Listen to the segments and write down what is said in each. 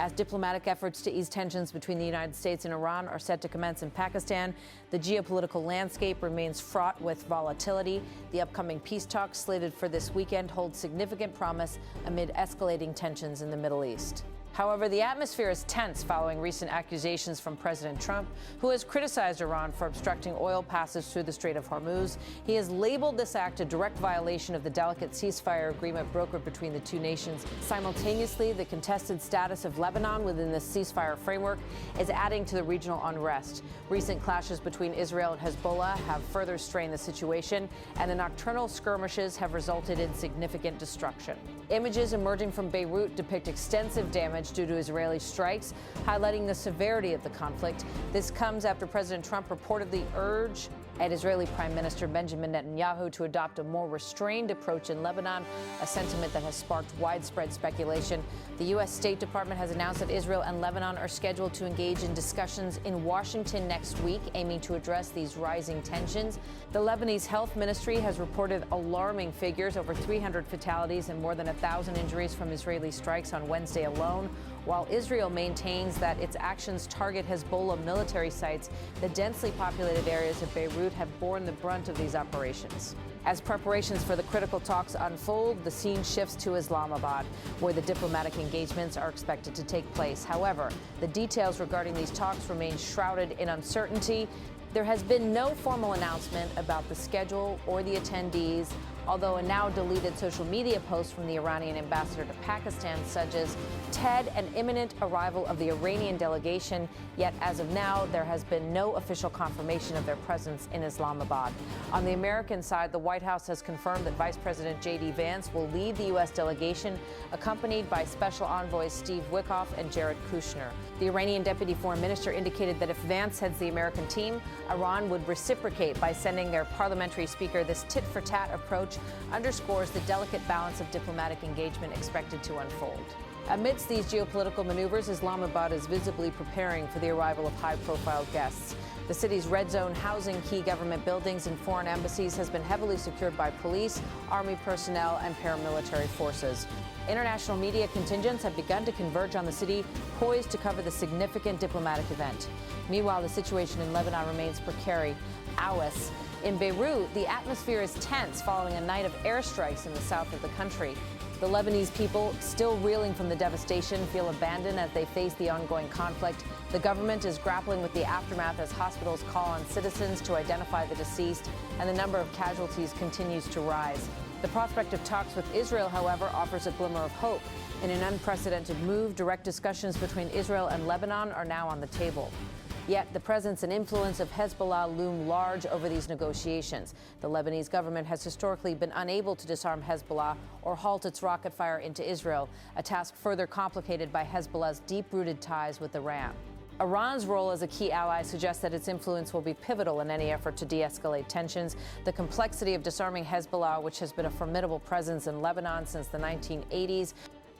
As diplomatic efforts to ease tensions between the United States and Iran are set to commence in Pakistan, the geopolitical landscape remains fraught with volatility. The upcoming peace talks slated for this weekend hold significant promise amid escalating tensions in the Middle East. However, the atmosphere is tense following recent accusations from President Trump, who has criticized Iran for obstructing oil passes through the Strait of Hormuz. He has labeled this act a direct violation of the delicate ceasefire agreement brokered between the two nations. Simultaneously, the contested status of Lebanon within this ceasefire framework is adding to the regional unrest. Recent clashes between Israel and Hezbollah have further strained the situation, and the nocturnal skirmishes have resulted in significant destruction. Images emerging from Beirut depict extensive damage due to Israeli strikes, highlighting the severity of the conflict. This comes after President Trump reportedly urged Israeli Prime Minister Benjamin Netanyahu to adopt a more restrained approach in Lebanon, a sentiment that has sparked widespread speculation. The U.S. State Department has announced that Israel and Lebanon are scheduled to engage in discussions in Washington next week, aiming to address these rising tensions. The Lebanese Health Ministry has reported alarming figures, over 300 fatalities and more than 1,000 injuries from Israeli strikes on Wednesday alone. While Israel maintains that its actions target Hezbollah military sites, the densely populated areas of Beirut have borne the brunt of these operations. As preparations for the critical talks unfold, the scene shifts to Islamabad, where the diplomatic engagements are expected to take place. However, the details regarding these talks remain shrouded in uncertainty. There has been no formal announcement about the schedule or the attendees, although a now deleted social media post from the Iranian ambassador to Pakistan suggests an imminent arrival of the Iranian delegation. Yet as of now, there has been no official confirmation of their presence in Islamabad. On the American side, the White House has confirmed that Vice President J.D. Vance will lead the U.S. delegation, accompanied by Special Envoys Steve Witkoff and Jared Kushner. The Iranian Deputy Foreign Minister indicated that if Vance heads the American team, Iran would reciprocate by sending their parliamentary speaker. This tit-for-tat approach underscores the delicate balance of diplomatic engagement expected to unfold. Amidst these geopolitical maneuvers, Islamabad is visibly preparing for the arrival of high-profile guests. The city's red zone housing key government buildings and foreign embassies has been heavily secured by police, army personnel, and paramilitary forces. International media contingents have begun to converge on the city, poised to cover the significant diplomatic event. Meanwhile, the situation in Lebanon remains precarious. In Beirut, the atmosphere is tense following a night of airstrikes in the south of the country. The Lebanese people, still reeling from the devastation, feel abandoned as they face the ongoing conflict. The government is grappling with the aftermath as hospitals call on citizens to identify the deceased, and the number of casualties continues to rise. The prospect of talks with Israel, however, offers a glimmer of hope. In an unprecedented move, direct discussions between Israel and Lebanon are now on the table. Yet the presence and influence of Hezbollah loom large over these negotiations. The Lebanese government has historically been unable to disarm Hezbollah or halt its rocket fire into Israel, a task further complicated by Hezbollah's deep-rooted ties with Iran. Iran's role as a key ally suggests that its influence will be pivotal in any effort to de-escalate tensions. The complexity of disarming Hezbollah, which has been a formidable presence in Lebanon since the 1980s,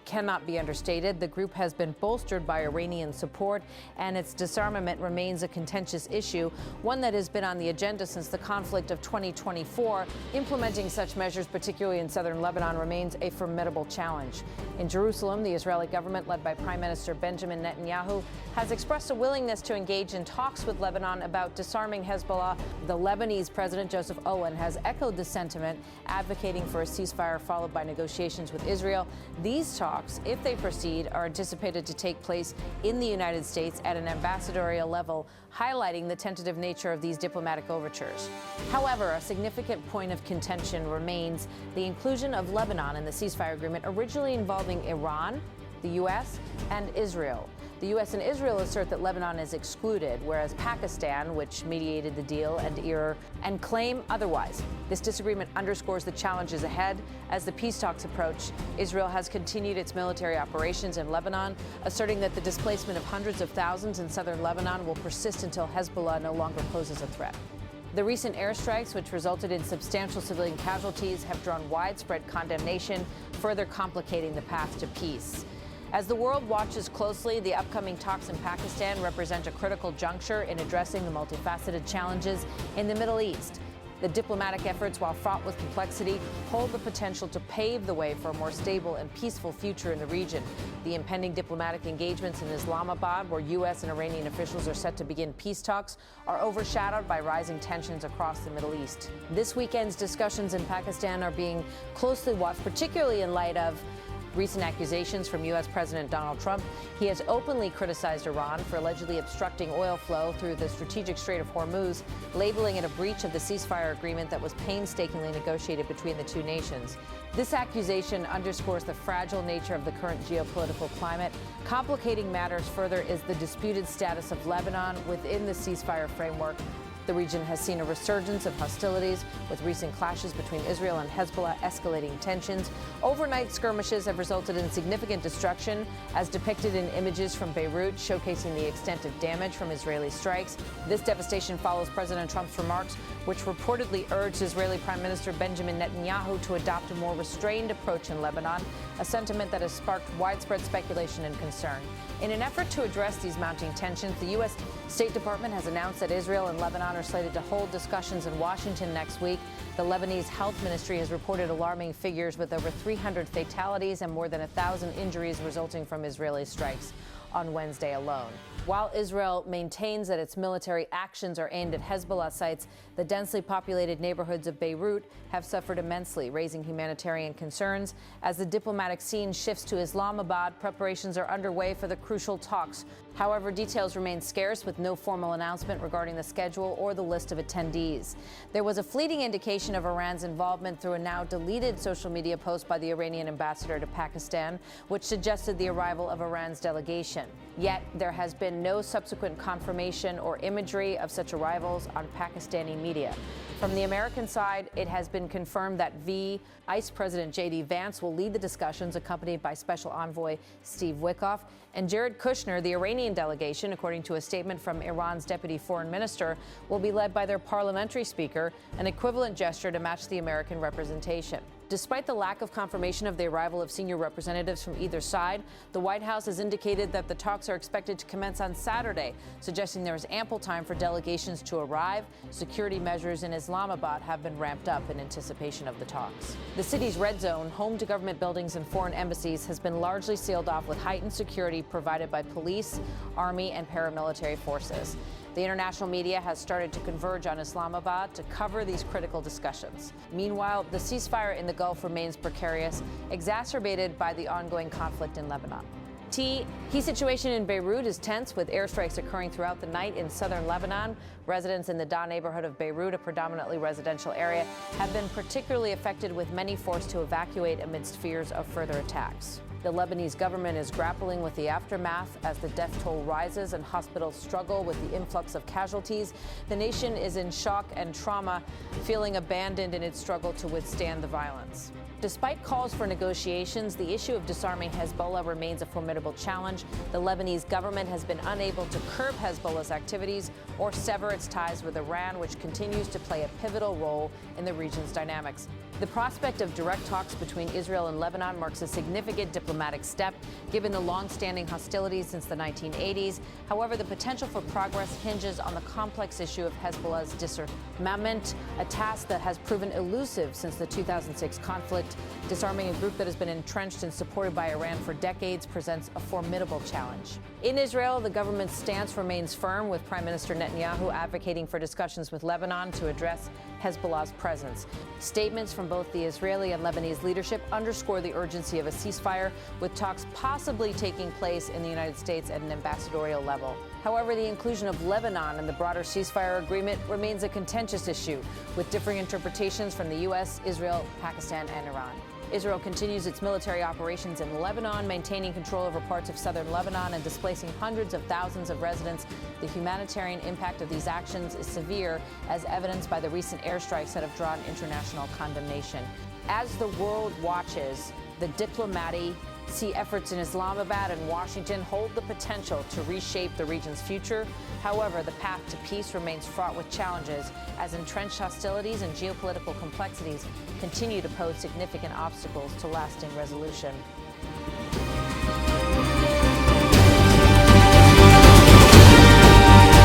cannot be understated. The group has been bolstered by Iranian support, and its disarmament remains a contentious issue, one that has been on the agenda since the conflict of 2024. Implementing such measures, particularly in southern Lebanon, remains a formidable challenge. In Jerusalem, the Israeli government, led by Prime Minister Benjamin Netanyahu, has expressed a willingness to engage in talks with Lebanon about disarming Hezbollah. The Lebanese President Joseph Aoun has echoed the sentiment, advocating for a ceasefire followed by negotiations with Israel. These talks, if they proceed, are anticipated to take place in the United States at an ambassadorial level, highlighting the tentative nature of these diplomatic overtures. However, a significant point of contention remains the inclusion of Lebanon in the ceasefire agreement, originally involving Iran, the U.S., and Israel. The U.S. and Israel assert that Lebanon is excluded, whereas Pakistan, which mediated the deal, and claim otherwise. This disagreement underscores the challenges ahead. As the peace talks approach, Israel has continued its military operations in Lebanon, asserting that the displacement of hundreds of thousands in southern Lebanon will persist until Hezbollah no longer poses a threat. The recent airstrikes, which resulted in substantial civilian casualties, have drawn widespread condemnation, further complicating the path to peace. As the world watches closely, the upcoming talks in Pakistan represent a critical juncture in addressing the multifaceted challenges in the Middle East. The diplomatic efforts, while fraught with complexity, hold the potential to pave the way for a more stable and peaceful future in the region. The impending diplomatic engagements in Islamabad, where U.S. and Iranian officials are set to begin peace talks, are overshadowed by rising tensions across the Middle East. This weekend's discussions in Pakistan are being closely watched, particularly in light of recent accusations from U.S. President Donald Trump. He has openly criticized Iran for allegedly obstructing oil flow through the strategic Strait of Hormuz, labeling it a breach of the ceasefire agreement that was painstakingly negotiated between the two nations. This accusation underscores the fragile nature of the current geopolitical climate. Complicating matters further is the disputed status of Lebanon within the ceasefire framework. The region has seen a resurgence of hostilities, with recent clashes between Israel and Hezbollah escalating tensions. Overnight skirmishes have resulted in significant destruction, as depicted in images from Beirut showcasing the extent of damage from Israeli strikes. This devastation follows President Trump's remarks, which reportedly urged Israeli Prime Minister Benjamin Netanyahu to adopt a more restrained approach in Lebanon, a sentiment that has sparked widespread speculation and concern. In an effort to address these mounting tensions, the U.S. State Department has announced that Israel and Lebanon are slated to hold discussions in Washington next week. The Lebanese Health Ministry has reported alarming figures, with over 300 fatalities and more than 1,000 injuries resulting from Israeli strikes on Wednesday alone. While Israel maintains that its military actions are aimed at Hezbollah sites, the densely populated neighborhoods of Beirut have suffered immensely, raising humanitarian concerns. As the diplomatic scene shifts to Islamabad, preparations are underway for the crucial talks. However, details remain scarce, with no formal announcement regarding the schedule or the list of attendees. There was a fleeting indication of Iran's involvement through a now deleted social media post by the Iranian ambassador to Pakistan, which suggested the arrival of Iran's delegation. Yet, there has been no subsequent confirmation or imagery of such arrivals on Pakistani media. From the American side, it has been confirmed that Vice President J.D. Vance will lead the discussions, accompanied by Special Envoy Steve Witkoff. And Jared Kushner, the Iranian delegation, according to a statement from Iran's deputy foreign minister, will be led by their parliamentary speaker, an equivalent gesture to match the American representation. Despite the lack of confirmation of the arrival of senior representatives from either side, the White House has indicated that the talks are expected to commence on Saturday, suggesting there is ample time for delegations to arrive. Security measures in Islamabad have been ramped up in anticipation of the talks. The city's red zone, home to government buildings and foreign embassies, has been largely sealed off with heightened security provided by police, army, and paramilitary forces. The international media has started to converge on Islamabad to cover these critical discussions. Meanwhile, the ceasefire in the Gulf remains precarious, exacerbated by the ongoing conflict in Lebanon. Key situation in Beirut is tense, with airstrikes occurring throughout the night in southern Lebanon. Residents in the Da neighborhood of Beirut, a predominantly residential area, have been particularly affected, with many forced to evacuate amidst fears of further attacks. The Lebanese government is grappling with the aftermath as the death toll rises and hospitals struggle with the influx of casualties. The nation is in shock and trauma, feeling abandoned in its struggle to withstand the violence. Despite calls for negotiations, the issue of disarming Hezbollah remains a formidable challenge. The Lebanese government has been unable to curb Hezbollah's activities or sever its ties with Iran, which continues to play a pivotal role in the region's dynamics. The prospect of direct talks between Israel and Lebanon marks a significant diplomatic step, given the long-standing hostilities since the 1980s. However, the potential for progress hinges on the complex issue of Hezbollah's disarmament, a task that has proven elusive since the 2006 conflict. Disarming a group that has been entrenched and supported by Iran for decades presents a formidable challenge. In Israel, the government's stance remains firm, with Prime Minister Netanyahu advocating for discussions with Lebanon to address Hezbollah's presence. Statements from both the Israeli and Lebanese leadership underscore the urgency of a ceasefire, with talks possibly taking place in the United States at an ambassadorial level. However, the inclusion of Lebanon in the broader ceasefire agreement remains a contentious issue, with differing interpretations from the U.S., Israel, Pakistan, and Iran. Israel continues its military operations in Lebanon, maintaining control over parts of southern Lebanon and displacing hundreds of thousands of residents. The humanitarian impact of these actions is severe, as evidenced by the recent airstrikes that have drawn international condemnation. As the world watches, the diplomacy efforts in Islamabad and Washington hold the potential to reshape the region's future. However, the path to peace remains fraught with challenges, as entrenched hostilities and geopolitical complexities continue to pose significant obstacles to lasting resolution.